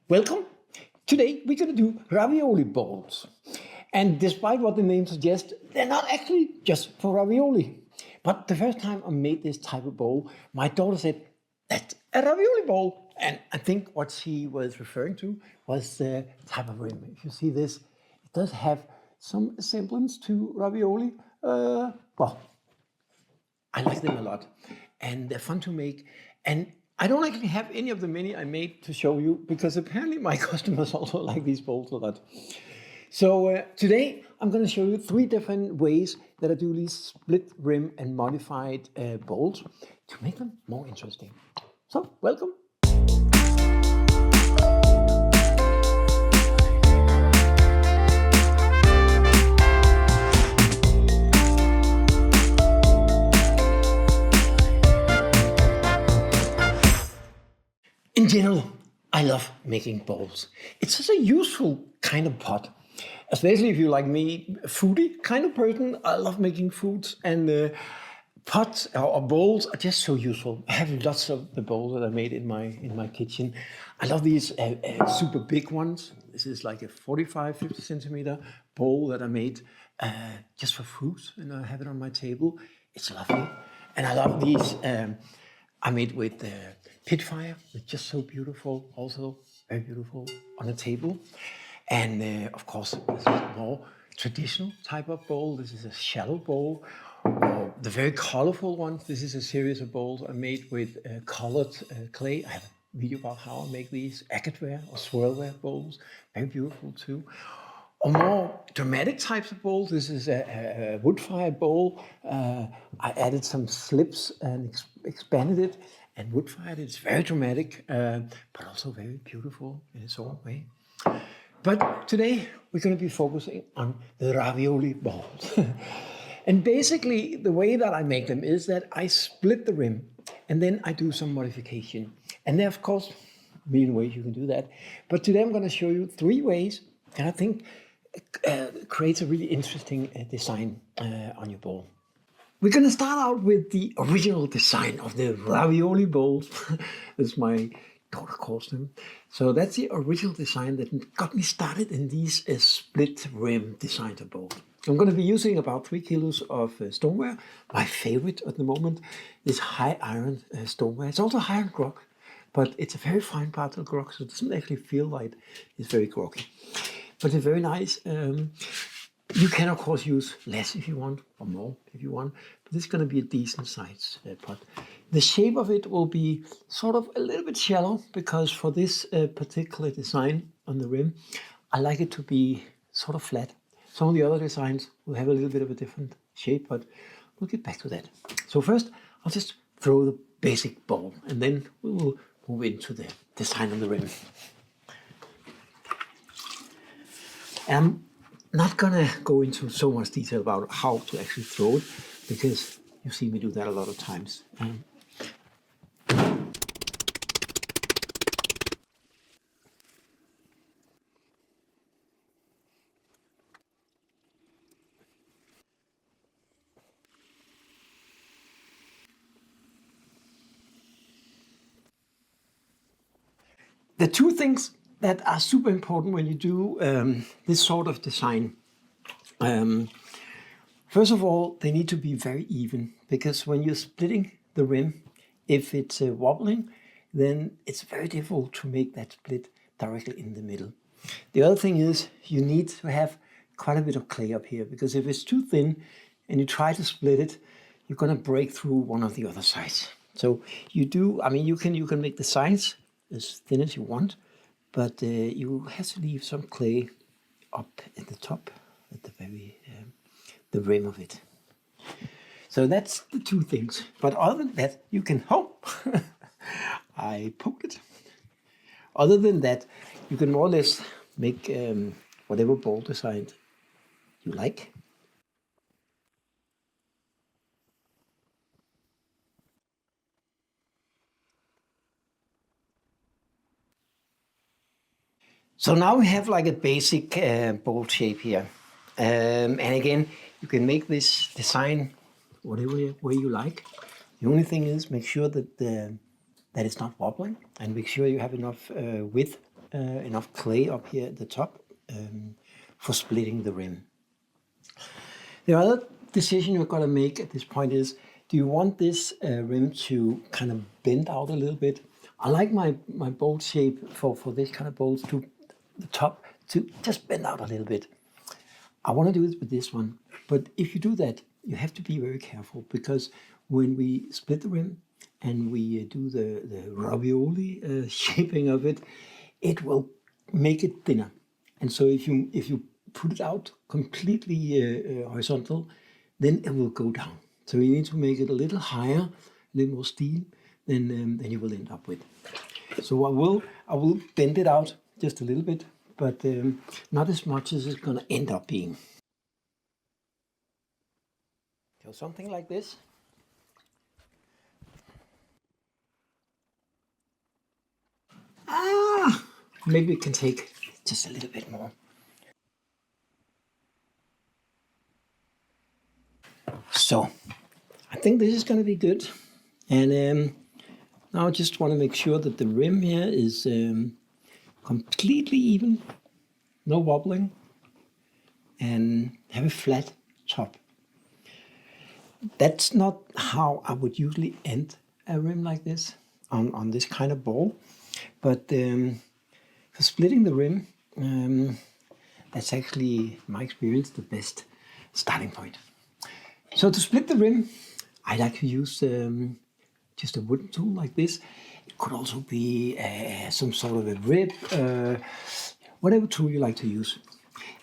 Welcome! Today we're going to do ravioli bowls. And despite what the name suggests, they're not actually just for ravioli. But the first time I made this type of bowl, my daughter said, "That's a ravioli bowl." And I think what she was referring to was the type of rim. If you see this, it does have some semblance to ravioli. Well, I like them a lot. And they're fun to make. And I don't actually have any of the many I made to show you because apparently my customers also like these bowls a lot. So today I'm going to show you 3 different ways that I do these split rim and modified bowls to make them more interesting. So welcome. In general, I love making bowls. It's such a useful kind of pot, especially if you're like me, a foodie kind of person. I love making foods, and pots or bowls are just so useful. I have lots of the bowls that I made in my kitchen. I love these super big ones. This is like a 50 centimeter bowl that I made just for fruit, and I have it on my table. It's lovely, and I love these. I made with pit fire. It's just so beautiful, also very beautiful on the table. And of course, this is a more traditional type of bowl. This is a shallow bowl. The very colorful ones, this is a series of bowls I made with colored clay. I have a video about how I make these agateware or swirlware bowls. Very beautiful too. Or more dramatic types of bowls. This is a wood-fired bowl. I added some slips and expanded it and wood-fired it. It's very dramatic, but also very beautiful in its own way. But today we're going to be focusing on the ravioli bowls. And basically the way that I make them is that I split the rim and then I do some modification. And there, of course, a million ways you can do that. But today I'm going to show you 3 ways that I think creates a really interesting design on your bowl. We're going to start out with the original design of the ravioli bowls, as my daughter calls them. So that's the original design that got me started in these split rim designs of bowls. I'm going to be using about 3 kilos of stoneware. My favorite at the moment is high iron stoneware. It's also high iron grog, but it's a very fine particle grog, so it doesn't actually feel like it's very groggy. But it's very nice. You can, of course, use less if you want, or more if you want, but this is going to be a decent size pot. The shape of it will be sort of a little bit shallow, because for this particular design on the rim, I like it to be sort of flat. Some of the other designs will have a little bit of a different shape, but we'll get back to that. So first, I'll just throw the basic bowl, and then we will move into the design on the rim. I'm not gonna go into so much detail about how to actually throw it, because you see me do that a lot of times. The 2 things that are super important when you do this sort of design. First of all, they need to be very even, because when you're splitting the rim, if it's wobbling, then it's very difficult to make that split directly in the middle. The other thing is you need to have quite a bit of clay up here, because if it's too thin and you try to split it, you're going to break through one of the other sides. So you can make the sides as thin as you want, but you have to leave some clay up at the top, at the very the rim of it. So that's the 2 things. But other than that, you can I poked it. Other than that, you can more or less make whatever bowl design you like. So now we have like a basic bowl shape here. And again, you can make this design whatever way you like. The only thing is make sure that it's not wobbling, and make sure you have enough width enough clay up here at the top for splitting the rim. The other decision you've got to make at this point is, do you want this rim to kind of bend out a little bit? I like my bowl shape for this kind of bowls to the top to just bend out a little bit. I want to do it with this one, but if you do that, you have to be very careful, because when we split the rim and we do the ravioli shaping of it, it will make it thinner. And so if you put it out completely horizontal, then it will go down. So you need to make it a little higher, a little more steel than you will end up with. So I will bend it out just a little bit, but not as much as it's going to end up being. So something like this. Maybe we can take just a little bit more. So I think this is going to be good. And now I just want to make sure that the rim here is completely even, no wobbling, and have a flat top. That's not how I would usually end a rim like this on this kind of bowl, but for splitting the rim, that's actually, in my experience, the best starting point. So to split the rim, I like to use just a wooden tool like this. It could also be some sort of a rib, whatever tool you like to use.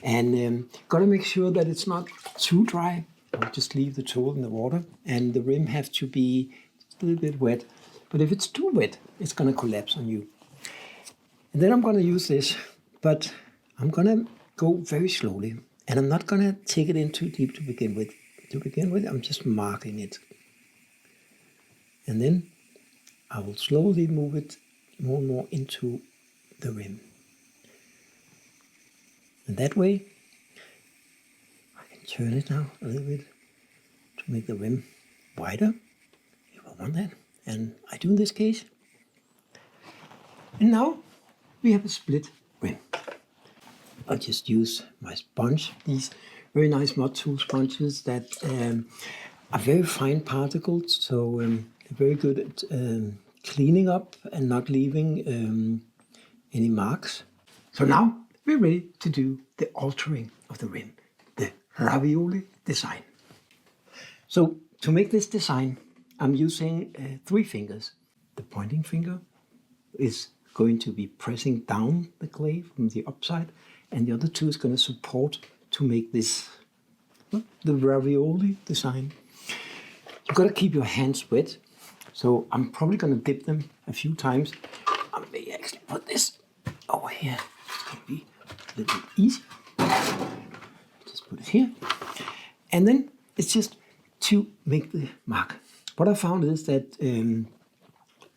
And got to make sure that it's not too dry. I'll just leave the tool in the water, and the rim has to be just a little bit wet. But if it's too wet, it's going to collapse on you. And then I'm going to use this, but I'm going to go very slowly, and I'm not going to take it in too deep to begin with. To begin with, I'm just marking it. And then I will slowly move it more and more into the rim. And that way, I can turn it now a little bit to make the rim wider, if I want that. And I do in this case. And now we have a split rim. I'll just use my sponge, these very nice mud tool sponges that are very fine particles, so they're very good at cleaning up and not leaving any marks. So now we're ready to do the altering of the rim, the ravioli design. So to make this design, I'm using 3 fingers. The pointing finger is going to be pressing down the clay from the upside, and the other 2 is going to support to make this the ravioli design. You've got to keep your hands wet, so I'm probably going to dip them a few times. I may actually put this over here. It's going to be a little bit easy. Just put it here, and then it's just to make the mark. What I found is that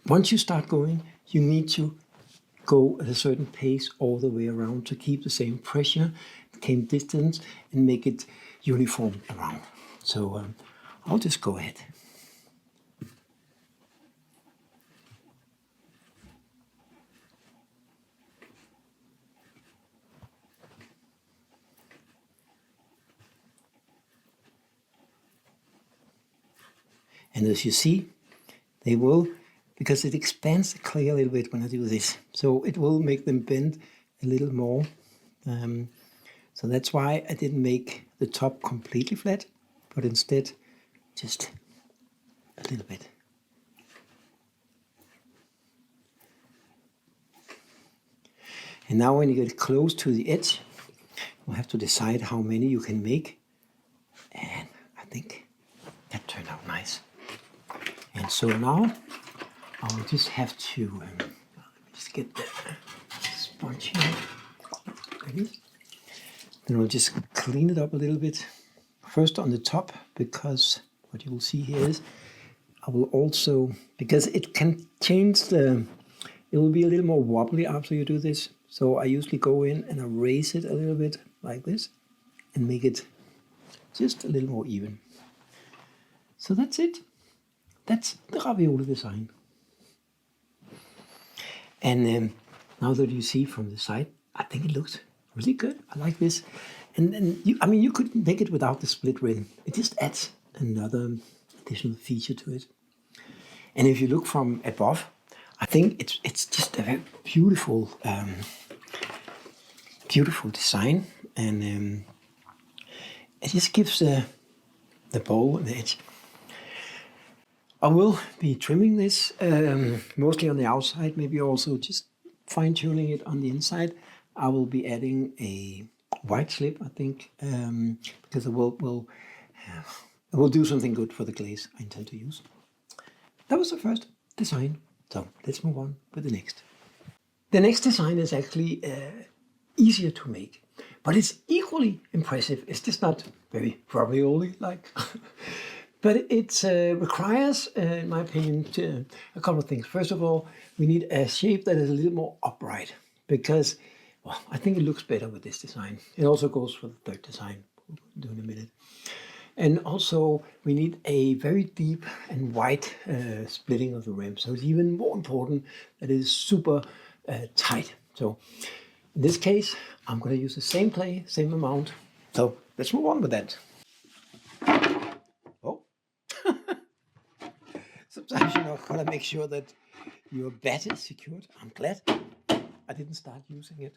once you start going, you need to go at a certain pace all the way around to keep the same pressure, same distance, and make it uniform around. So I'll just go ahead. And as you see, they will, because it expands the clay a little bit when I do this, so it will make them bend a little more. So that's why I didn't make the top completely flat, but instead just a little bit. And now when you get close to the edge, you'll have to decide how many you can make. And I think that turned out nice. And so now I'll just have to let me just get the sponge here. Ready? Then I'll just clean it up a little bit. First on the top, because what you will see here is I will also, because it can change it will be a little more wobbly after you do this. So I usually go in and I raise it a little bit like this and make it just a little more even. So that's it. That's the ravioli design. And now that you see from the side, I think it looks really good. I like this. And you could make it without the split rim. It just adds another additional feature to it. And if you look from above, I think it's just a very beautiful, beautiful design, and it just gives the bowl an edge. I will be trimming this mostly on the outside, maybe also just fine-tuning it on the inside. I will be adding a white slip, I think, because it will do something good for the glaze I intend to use. That was the first design, so let's move on with the next. The next design is actually easier to make, but it's equally impressive. It's just not very ravioli-like. But it requires, in my opinion, a couple of things. First of all, we need a shape that is a little more upright because, well, I think it looks better with this design. It also goes for the third design, we'll do in a minute. And also, we need a very deep and wide splitting of the rim. So it's even more important that it is super tight. So in this case, I'm going to use the same clay, same amount. So let's move on with that. Sometimes you're going to make sure that your batter is secured. I'm glad I didn't start using it.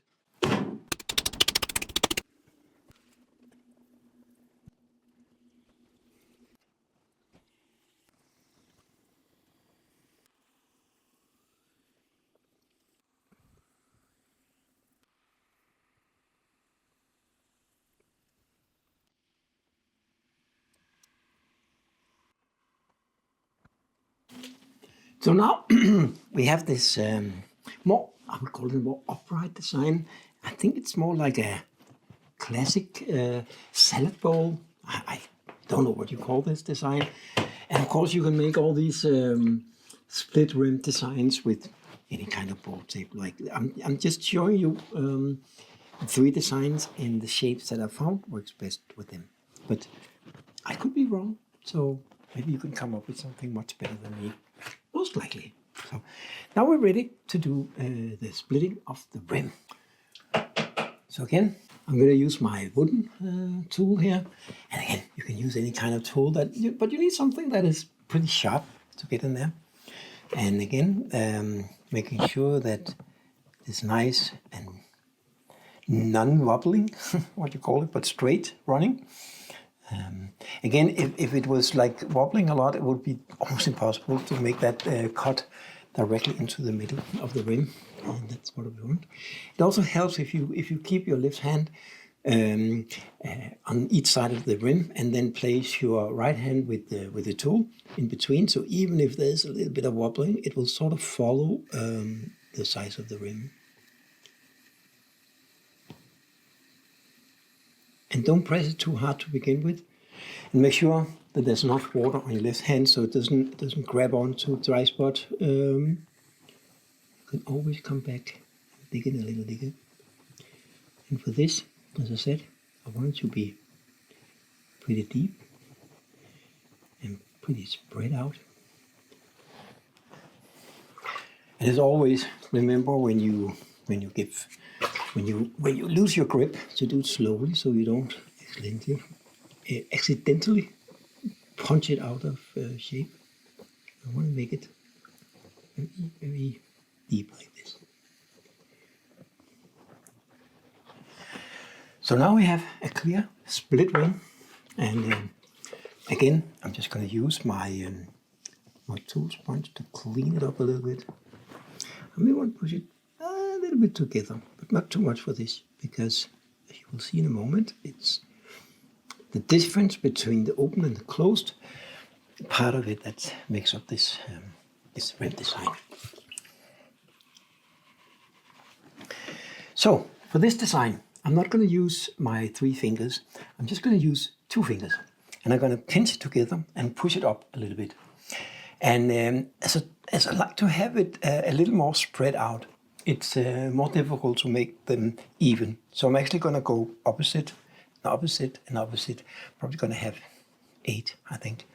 So now we have this more, I would call it a more upright design. I think it's more like a classic salad bowl. I don't know what you call this design. And of course you can make all these split rim designs with any kind of bowl shape. Like I'm just showing you 3 designs in the shapes that I found works best with them. But I could be wrong, so maybe you can come up with something much better than me. Most likely. So now we're ready to do the splitting of the rim. So again, I'm going to use my wooden tool here. And again, you can use any kind of tool, but you need something that is pretty sharp to get in there. And again, making sure that it's nice and non-wobbling, what you call it, but straight running. Again, if it was like wobbling a lot, it would be almost impossible to make that cut directly into the middle of the rim, and that's what we want. It also helps if you keep your left hand on each side of the rim, and then place your right hand with the tool in between. So even if there's a little bit of wobbling, it will sort of follow the size of the rim. And don't press it too hard to begin with. And make sure that there's enough water on your left hand so it doesn't grab onto a dry spot. You can always come back and dig it a little deeper. And for this, as I said, I want it to be pretty deep and pretty spread out. And as always, remember when you lose your grip, to do it slowly so you don't accidentally punch it out of shape. I want to make it very, very deep like this. So now we have a clear split rim, and again, I'm just going to use my tool sponge to clean it up a little bit. I may want to push it a little bit together, but not too much for this, because as you will see in a moment, it's the difference between the open and the closed part of it that makes up this rim design. So for this design, I'm not going to use my 3 fingers. I'm just going to use 2 fingers, and I'm going to pinch it together and push it up a little bit. And as I like to have it a little more spread out, it's more difficult to make them even. So I'm actually going to go opposite, opposite, and opposite. Probably going to have 8, I think.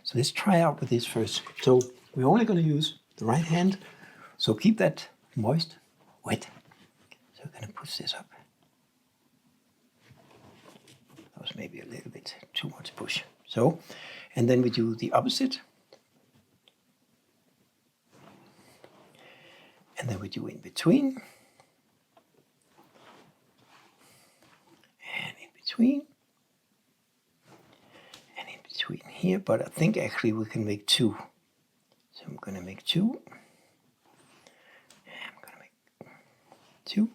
So let's try out with this first. So we're only going to use the right hand. So keep that moist wet. So we're going to push this up. That was maybe a little bit too much push. So, and then we do the opposite. And then we do in between. And in between. And in between here. But I think actually we can make two. So I'm going to make two. And I'm going to make two.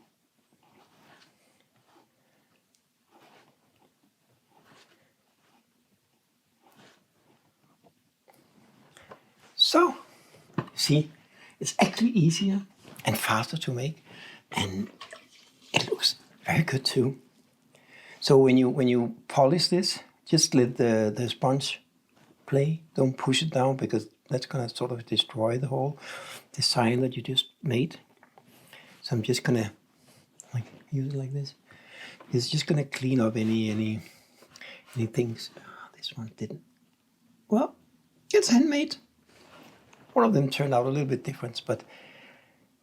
So, see, it's actually easier and faster to make, and it looks very good too. So when you polish this, just let the sponge play. Don't push it down because that's gonna sort of destroy the whole design that you just made. So I'm just gonna like use it like this. It's just gonna clean up any things. Oh, this one didn't. Well, it's handmade. One of them turned out a little bit different, but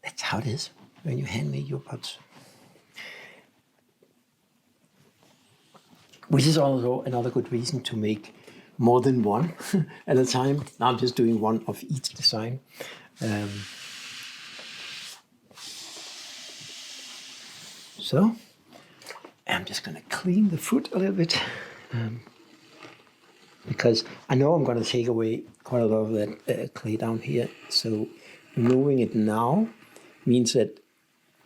that's how it is when you handmade your pots. Which is also another good reason to make more than one at a time. Now I'm just doing one of each design. So I'm just going to clean the foot a little bit. Because I know I'm going to take away quite a lot of that clay down here. So removing it now means that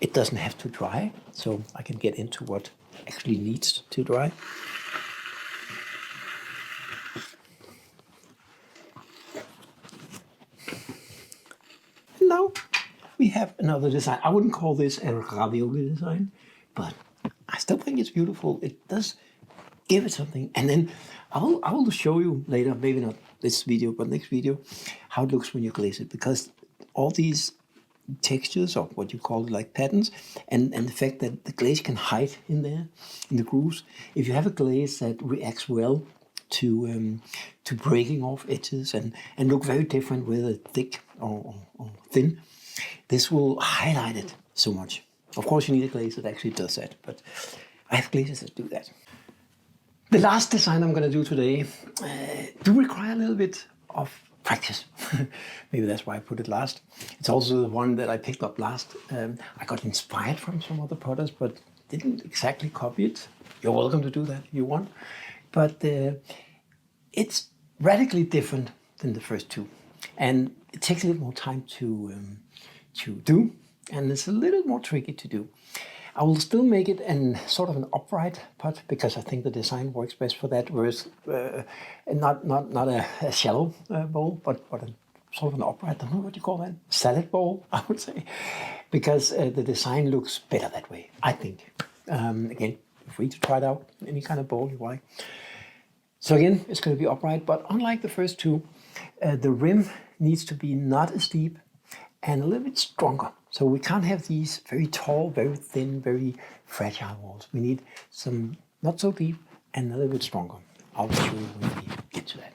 it doesn't have to dry. So I can get into what actually needs to dry. And now we have another design. I wouldn't call this a ravioli design, but I still think it's beautiful. It does give it something. And then I will show you later, maybe not this video, but next video, how it looks when you glaze it. Because all these textures, or what you call it, like patterns, and the fact that the glaze can hide in there, in the grooves. If you have a glaze that reacts well to breaking off edges and look very different, whether thick or thin, this will highlight it so much. Of course, you need a glaze that actually does that, but I have glazes that do that. The last design I'm going to do today do require a little bit of practice. Maybe that's why I put it last. It's also the one that I picked up last. I got inspired from some other potters, but didn't exactly copy it. You're welcome to do that if you want. But it's radically different than the first two. And it takes a little more time to do, and it's a little more tricky to do. I will still make it in sort of an upright pot because I think the design works best for that. Whereas not a shallow bowl, but a sort of an upright. I don't know what you call that. Salad bowl, I would say, because the design looks better that way. I think. Again, feel free to try it out. Any kind of bowl you like. So again, it's going to be upright, but unlike the first two, the rim needs to be not as deep and a little bit stronger. So we can't have these very tall, very thin, very fragile walls. We need some not so deep and a little bit stronger. I'll show you when we get to that.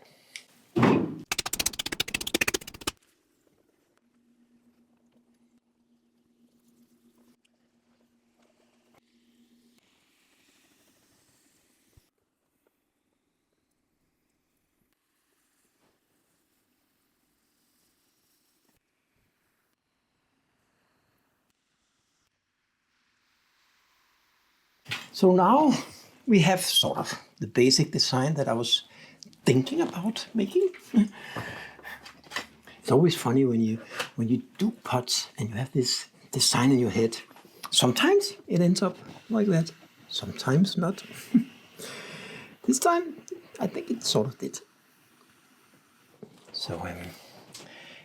So now we have sort of the basic design that I was thinking about making. It's always funny when you do pots and you have this design in your head. Sometimes it ends up like that, sometimes not. This time, I think it sort of did. So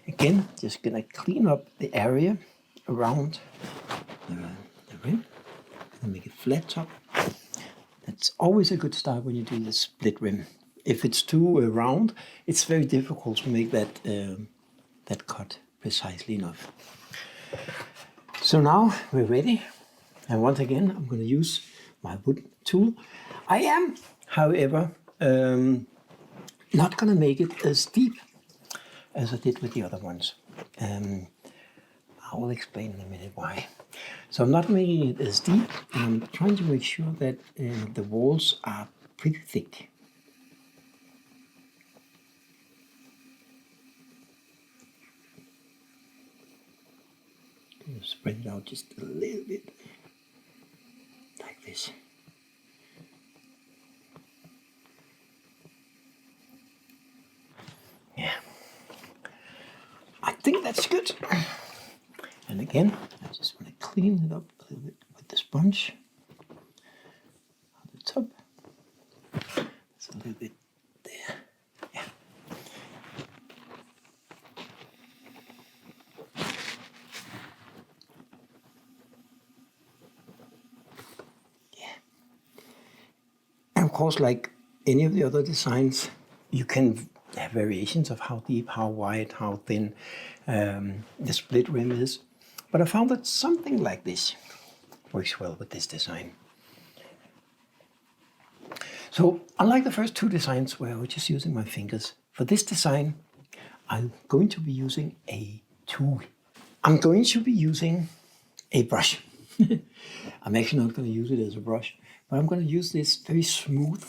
again, just gonna clean up the area around the rim and make it flat top. That's always a good start when you do the split rim. If it's too round, it's very difficult to make that cut precisely enough. So now we're ready. And once again, I'm going to use my wood tool. I am, however, not going to make it as deep as I did with the other ones. I will explain in a minute why. So I'm not making it as deep, and I'm trying to make sure that the walls are pretty thick. Spread it out just a little bit, like this. Yeah, I think that's good. And again, I just want to clean it up a little bit with the sponge on the top. It's a little bit there. Yeah. And of course, like any of the other designs, you can have variations of how deep, how wide, how thin the split rim is. But I found that something like this works well with this design. So unlike the first two designs where I was just using my fingers, for this design, I'm going to be using a tool. I'm going to be using a brush. I'm actually not going to use it as a brush, but I'm going to use this very smooth,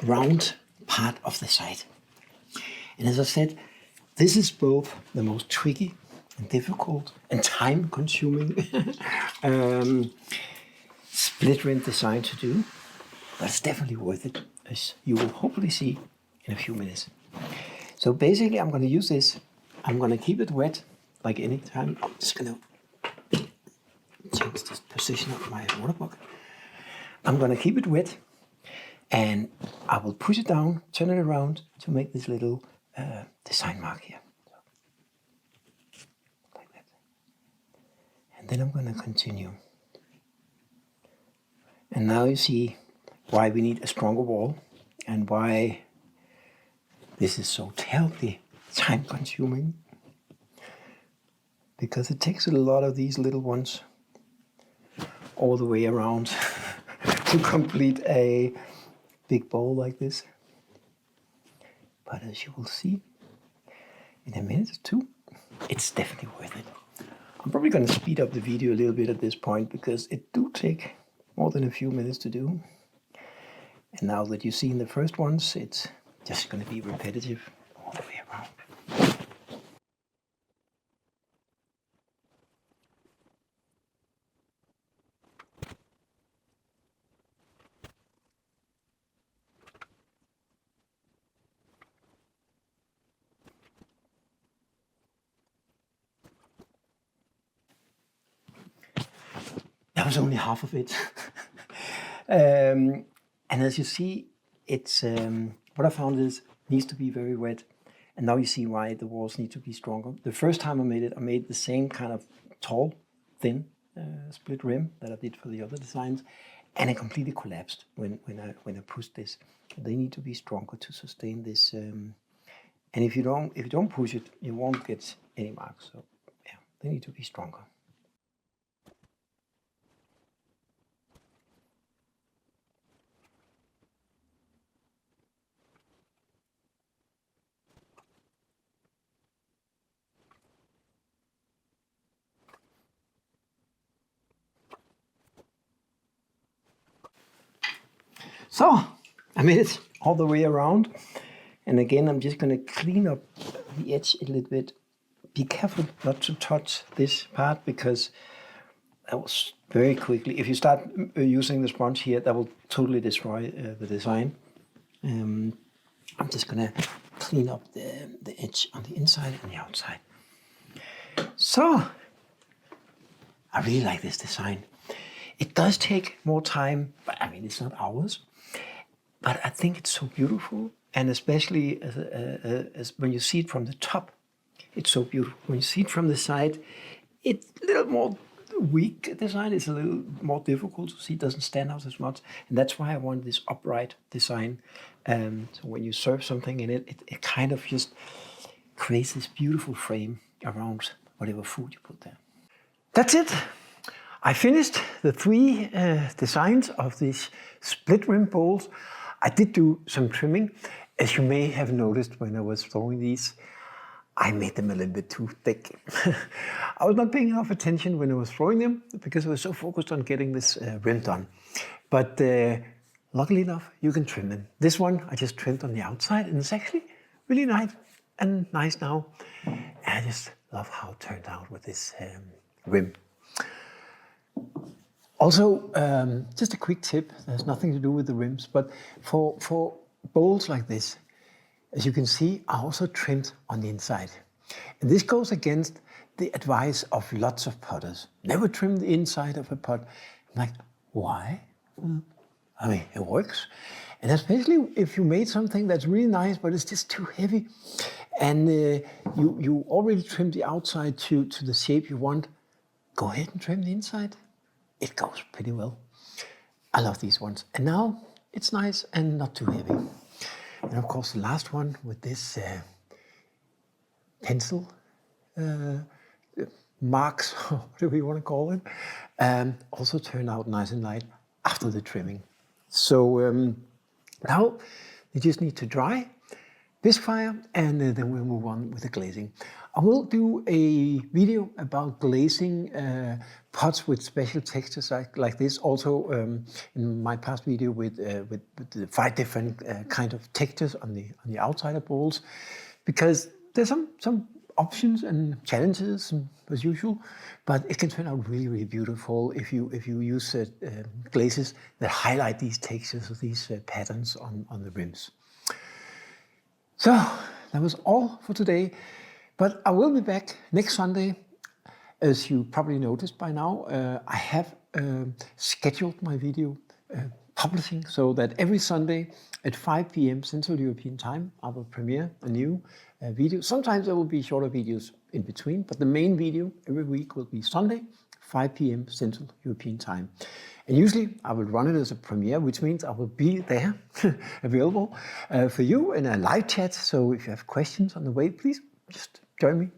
round part of the side. And as I said, this is both the most tricky and difficult and time-consuming split rim design to do, but it's definitely worth it, as you will hopefully see in a few minutes. So basically, I'm going to use this. I'm going to keep it wet, like any time. I'm just going to change this position of my water bucket. I'm going to keep it wet, and I will push it down, turn it around to make this little design mark here. Like that. And then I'm going to continue. And now you see why we need a stronger wall and why this is so terribly time-consuming. Because it takes a lot of these little ones all the way around to complete a big bowl like this. But as you will see in a minute or two, it's definitely worth it. I'm probably going to speed up the video a little bit at this point because it do take more than a few minutes to do. And now that you've seen the first ones, it's just going to be repetitive all the way around. That was only half of it. And as you see, it's what I found is needs to be very wet. And now you see why the walls need to be stronger. The first time I made the same kind of tall, thin split rim that I did for the other designs, and it completely collapsed when I pushed this. They need to be stronger to sustain this. And if you don't push it, you won't get any marks. So yeah, they need to be stronger. So I made it all the way around. And again, I'm just going to clean up the edge a little bit. Be careful not to touch this part because that will very quickly, if you start using the sponge here, that will totally destroy the design. I'm just going to clean up the edge on the inside and the outside. So I really like this design. It does take more time, but I mean, it's not hours. But I think it's so beautiful, and especially as when you see it from the top, it's so beautiful. When you see it from the side, it's a little more weak design. It's a little more difficult to see. It doesn't stand out as much, and that's why I wanted this upright design. So when you serve something in it, it kind of just creates this beautiful frame around whatever food you put there. That's it. I finished the 3 designs of these split rim bowls. I did do some trimming. As you may have noticed when I was throwing these, I made them a little bit too thick. I was not paying enough attention when I was throwing them because I was so focused on getting this rim done. But luckily enough, you can trim them. This one I just trimmed on the outside, and it's actually really nice now. And I just love how it turned out with this rim. Also, just a quick tip. There's nothing to do with the rims, but for bowls like this, as you can see, I also trimmed on the inside. And this goes against the advice of lots of potters. Never trim the inside of a pot. I'm like, why? I mean, it works. And especially if you made something that's really nice, but it's just too heavy, and you already trimmed the outside to the shape you want, go ahead and trim the inside. It goes pretty well. I love these ones. And now it's nice and not too heavy. And of course, the last one with this pencil marks, whatever you want to call it, also turned out nice and light after the trimming. So now they just need to dry, bisque fire, and then we'll move on with the glazing. I will do a video about glazing pots with special textures like this. Also, in my past video with the 5 different kind of textures on the outside of bowls, because there's some options and challenges as usual, but it can turn out really beautiful if you use glazes that highlight these textures or these patterns on the rims. So that was all for today. But I will be back next Sunday. As you probably noticed by now, I have scheduled my video publishing so that every Sunday at 5 p.m. Central European Time, I will premiere a new video. Sometimes there will be shorter videos in between, but the main video every week will be Sunday, 5 p.m. Central European Time. And usually I will run it as a premiere, which means I will be there available for you in a live chat. So if you have questions on the way, please just join me.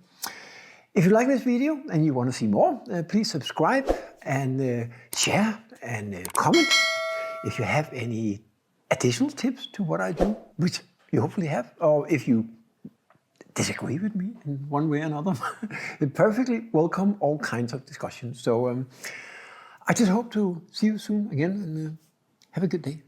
If you like this video and you want to see more, please subscribe and share and comment. If you have any additional tips to what I do, which you hopefully have, or if you disagree with me in one way or another, perfectly welcome all kinds of discussions. So I just hope to see you soon again, and have a good day.